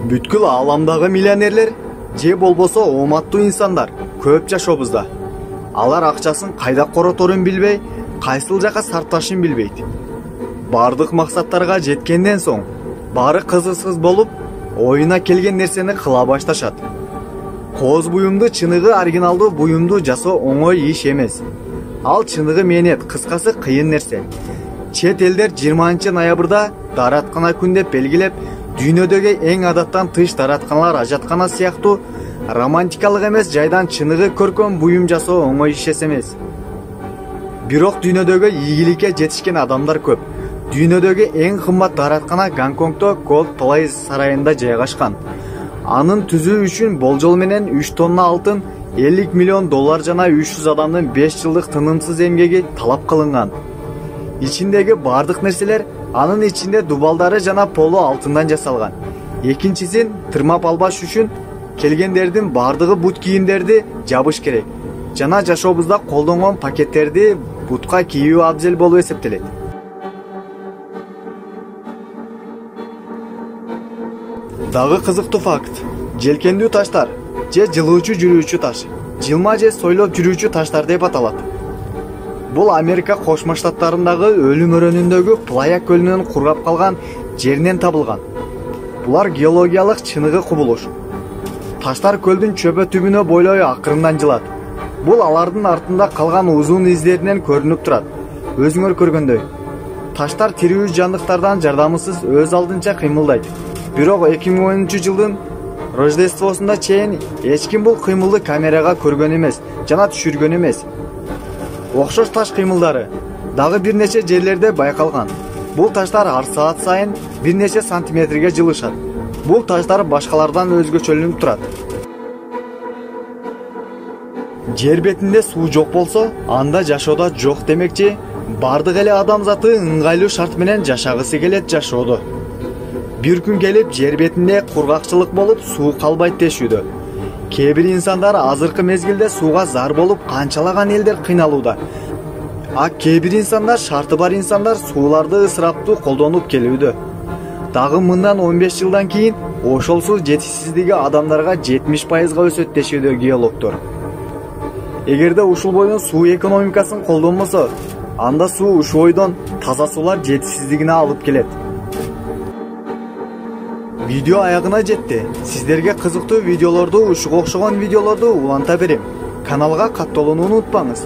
Бүткүл ааламдагы миллионерлер же болбосо ооматтуу инсандар көп жашообузда. Алар акчасын кайда короторун билбей, кайсыл жака сарпташын билбейт. Бардык максаттарга жеткенден соң баары кызыксыз болуп, оюна келген нерсени кыла башташат. Кооз буюмду чыныгы оригиналдуу буюмду жасоо оңой иш эмес. Ал чыныгы мээнет, кыскасы кыйын нерсе. Чет элдер 20-ноябрда дараткана күн деп белгилеп, дүйнөдөгү эң адаттан тыш даратканалар ажаткана сыяктуу романтикалык эмес жайдан чыныгы көркөм буюм жасоо оңой иш эмес. Бирок дүйнөдөгү ийгиликке жетишкен адамдар көп. Дүйнөдөгү эң кымбат дараткана Гонконгдо Gold Palace сарайында жайгашкан. Анын түзүү үчүн болжол менен 3 тонна алтын, 50 миллион доллар жана 300 адамдын 5 жылдык тынымсыз эмгеги талап кылынган. Ичиндеги бардык нерселер анын ичинде дубалдары жана полу алтындан жасалган. Экинчисин тырмап албаш үчүн келгендердин бардыгы бут кийимдерди жабыш керек. Жана жашообузда колдонгон пакеттерди бутка кийүү абзел болуп эсептелет. Дагы кызыктуу факт. Желкендүү таштар же жылуучу жүрүүчү таш, жылма же сойлоп жүрүүчү таштар деп аталат. Бул Америка Кошмо Штаттарындагы өлүм өрөөнүндөгү Плая көлүнөн кургап калган жеринен табылган. Булар геологиялык чыныгы кубулуш. Таштар көлдүн чөбө түбүнө бойлой акырындан жылат. Бул алардын артында калган узун издеринен көрүнүп турат. Өзүңөр көргөндөй. Таштар тирүү жандыктардан жардамсыз өз алдынча кыймылдайт. Бирок 2010 жылдын Рождествосунда чейин эч ким бул кыймылды камерага көргөн эмес жана түшүргөн эмес. Окшош таш кыймылдары дагы бир нече жерлерде байкалган. Бул таштар ар саат сайын бир нече сантиметрге жылышат. Бул таштар башкалардан өзгөчөлүнүп турат. Жер бетинде суу жок болсо, анда жашоодо жок демекчи, бардык эле адамзаты ыңгайлуу шарт менен жашагысы келет жашоодо. Бир күн келип жер бетинде кургакчылык болуп суу калбайт дешүүдө. Кээ бир инсандар азыркы мезгилде сууга зар болуп канчалаган элдер кыйналууда. Кээ бир инсандар, шарты бар инсандар сууларды ысыраптуу колдонуп келүүдө. Дагы мындан 15 жылдан кийин ошол суу жетишсиздиги адамдарга 70%га өсөт дешүүдө геологдор. Эгерде ушул бойдон суу экономикасын колдонмосо, анда суу ушул бойдон таза суулар жетишсиздигине алып келет. Видео аягына жетти. Сиздерге кызыктуу видеолорду, ушуга окшогон видеолорду уланта берем. Каналга катталууну унутпаңыз.